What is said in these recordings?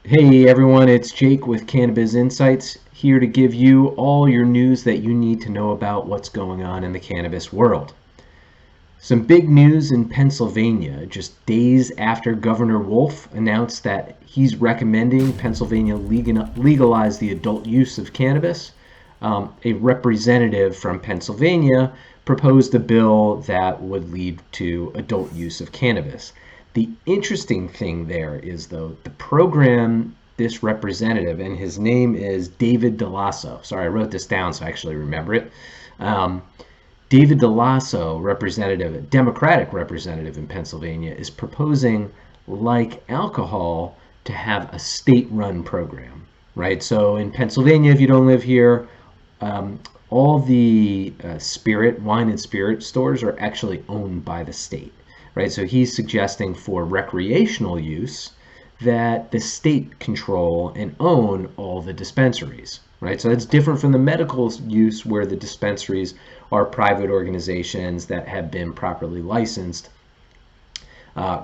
Hey everyone, it's Jake with CannaBizInsights here to give you all your news that you need to know about what's going on in the cannabis world. Some big news in Pennsylvania just days after Governor Wolf announced that he's recommending Pennsylvania legalize the adult use of cannabis. A representative from Pennsylvania proposed a bill that would lead to adult use of cannabis. The interesting thing there is, though, the program this representative, and his name is David DeLasso. Sorry, I wrote this down so I actually remember it. Um, David DeLasso, representative, a Democratic representative in Pennsylvania, is proposing, like alcohol, to have a state-run program, right? So in Pennsylvania, if you don't live here, um, all the wine and spirit stores are actually owned by the state, right? So he's suggesting for recreational use that the state control and own all the dispensaries, right? So that's different from the medical use where the dispensaries are private organizations that have been properly licensed.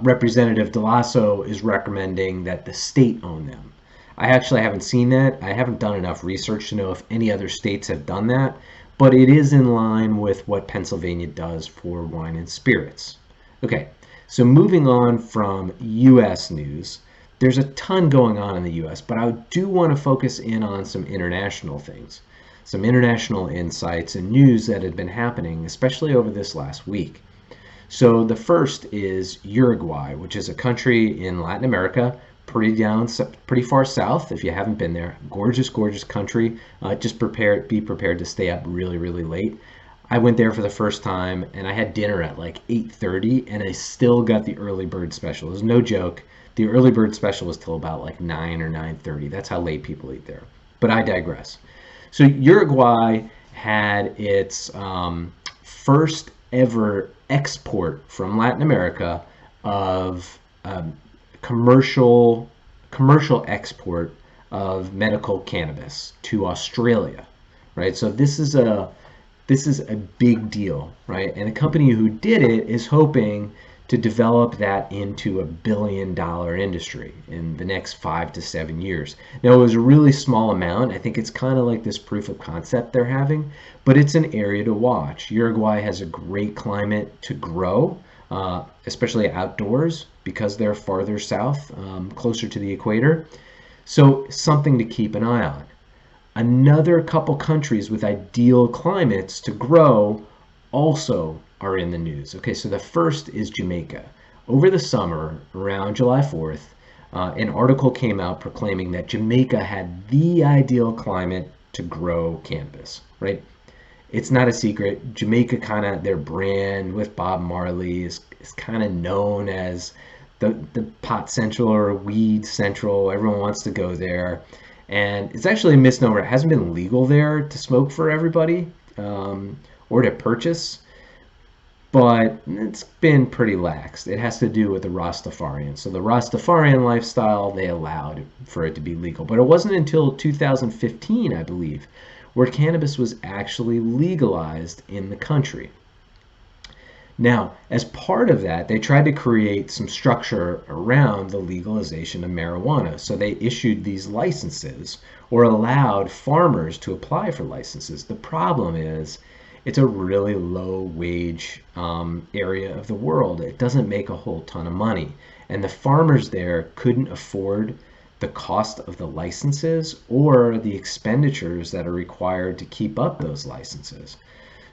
Representative DeLasso is recommending that the state own them. I actually haven't seen that. I haven't done enough research to know if any other states have done that, but it is in line with what Pennsylvania does for wine and spirits. Okay, so moving on from US news, there's a ton going on in the US, but I do want to focus in on some international things, some international insights and news that had been happening, especially over this last week. So the first is Uruguay, which is a country in Latin America, pretty far south. If you haven't been there, gorgeous, gorgeous country. Be prepared to stay up really, really late. I went there for the first time, and I had dinner at like 8:30, and I still got the early bird special. It was no joke. The early bird special was till about like 9 or 9:30. That's how late people eat there. But I digress. So Uruguay had its first ever export from Latin America of commercial export of medical cannabis to Australia, right? So this is a big deal, right? And the company who did it is hoping to develop that into $1 billion industry in the next 5 to 7 years. Now, it was a really small amount. I think it's kind of like this proof of concept they're having, but it's an area to watch. Uruguay has a great climate to grow, especially outdoors because they're farther south, closer to the equator. So something to keep an eye on. Another couple countries with ideal climates to grow also are in the news. Okay, so the first is Jamaica. Over the summer, around July 4th, an article came out proclaiming that Jamaica had the ideal climate to grow cannabis, right? It's not a secret. Jamaica, kind of their brand with Bob Marley, is kind of known as the pot central or weed central. Everyone wants to go there. And it's actually a misnomer. It hasn't been legal there to smoke for everybody, or to purchase, but it's been pretty lax. It has to do with the Rastafarian. So the Rastafarian lifestyle, they allowed for it to be legal. But it wasn't until 2015, I believe, where cannabis was actually legalized in the country. Now, as part of that, they tried to create some structure around the legalization of marijuana. So they issued these licenses or allowed farmers to apply for licenses. The problem is it's a really low wage area of the world. It doesn't make a whole ton of money. And the farmers there couldn't afford the cost of the licenses or the expenditures that are required to keep up those licenses.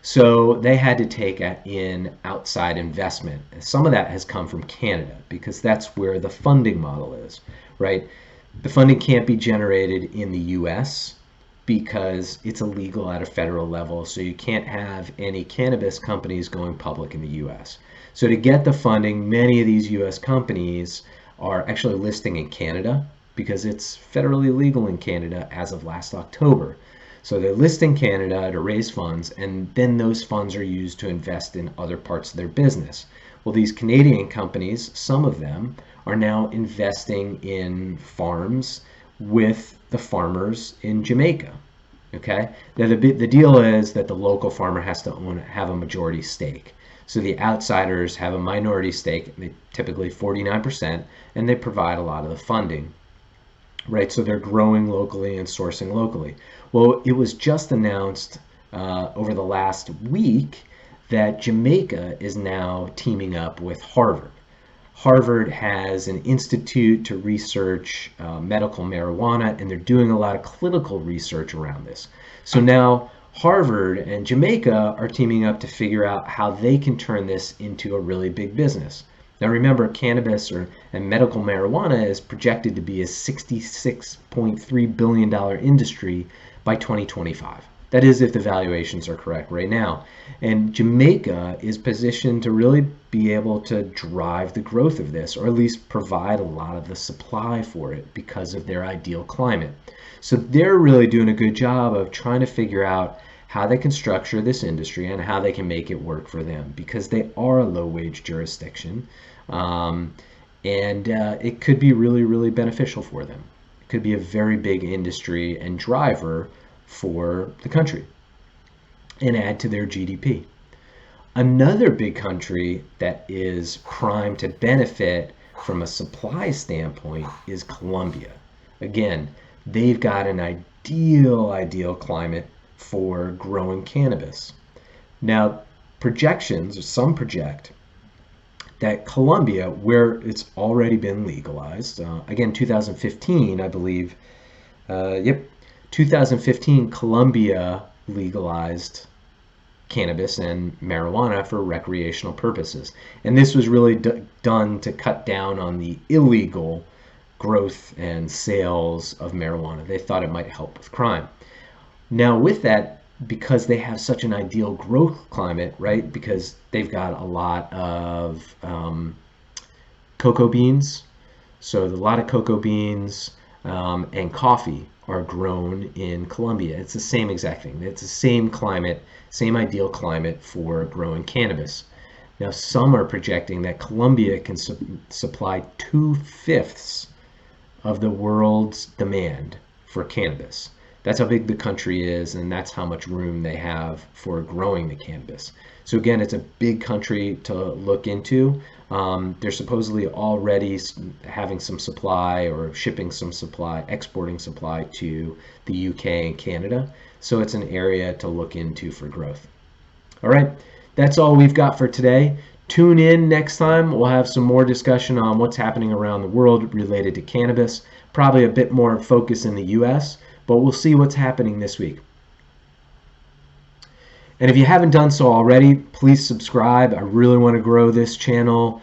So they had to take in outside investment. Some of that has come from Canada because that's where the funding model is, right? The funding can't be generated in the US because it's illegal at a federal level. So you can't have any cannabis companies going public in the US. So to get the funding, many of these US companies are actually listing in Canada because it's federally legal in Canada as of last October. So they list in Canada to raise funds, and then those funds are used to invest in other parts of their business. Well, these Canadian companies, some of them, are now investing in farms with the farmers in Jamaica. Okay? Now, the deal is that the local farmer has to have a majority stake. So the outsiders have a minority stake, typically 49%, and they provide a lot of the funding. right? So they're growing locally and sourcing locally. Well, it was just announced over the last week that Jamaica is now teaming up with Harvard. Harvard has an institute to research medical marijuana, and they're doing a lot of clinical research around this. So now Harvard and Jamaica are teaming up to figure out how they can turn this into a really big business. Now remember, cannabis and medical marijuana is projected to be a $66.3 billion industry by 2025. That is if the valuations are correct right now. And Jamaica is positioned to really be able to drive the growth of this, or at least provide a lot of the supply for it because of their ideal climate. So they're really doing a good job of trying to figure out how they can structure this industry and how they can make it work for them, because they are a low-wage jurisdiction, and it could be really, really beneficial for them. It could be a very big industry and driver for the country and add to their GDP. Another big country that is primed to benefit from a supply standpoint is Colombia. Again, they've got an ideal climate for growing cannabis. Now, projections, or some project, that Colombia, where it's already been legalized, again, 2015, I believe, 2015, Colombia legalized cannabis and marijuana for recreational purposes. And this was really done to cut down on the illegal growth and sales of marijuana. They thought it might help with crime. Now with that, because they have such an ideal growth climate, right? Because they've got a lot of cocoa beans. So a lot of cocoa beans and coffee are grown in Colombia. It's the same exact thing. It's the same climate, same ideal climate for growing cannabis. Now some are projecting that Colombia can supply 2/5 of the world's demand for cannabis. That's how big the country is, and that's how much room they have for growing the cannabis. So again, it's a big country to look into. They're supposedly already having some supply, or shipping some supply, exporting supply to the UK and Canada. So it's an area to look into for growth. All right, that's all we've got for today. Tune in next time. We'll have some more discussion on what's happening around the world related to cannabis. Probably a bit more focus in the US, but we'll see what's happening this week. And if you haven't done so already, please subscribe. I really want to grow this channel.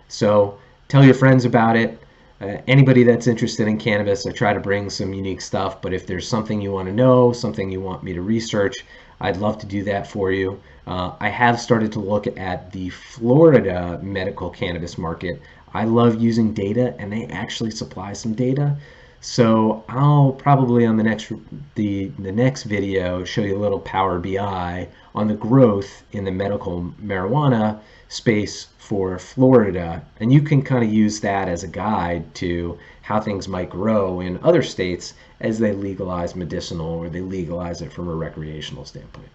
So tell your friends about it. Anybody that's interested in cannabis, I try to bring some unique stuff, but if there's something you want to know, something you want me to research, I'd love to do that for you. I have started to look at the Florida medical cannabis market. I love using data, and they actually supply some data. So I'll probably on the next video show you a little Power BI on the growth in the medical marijuana space for Florida, and you can kind of use that as a guide to how things might grow in other states as they legalize medicinal, or they legalize it from a recreational standpoint.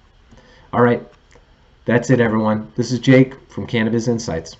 All right, that's it everyone. This is Jake from CannaBizInsights.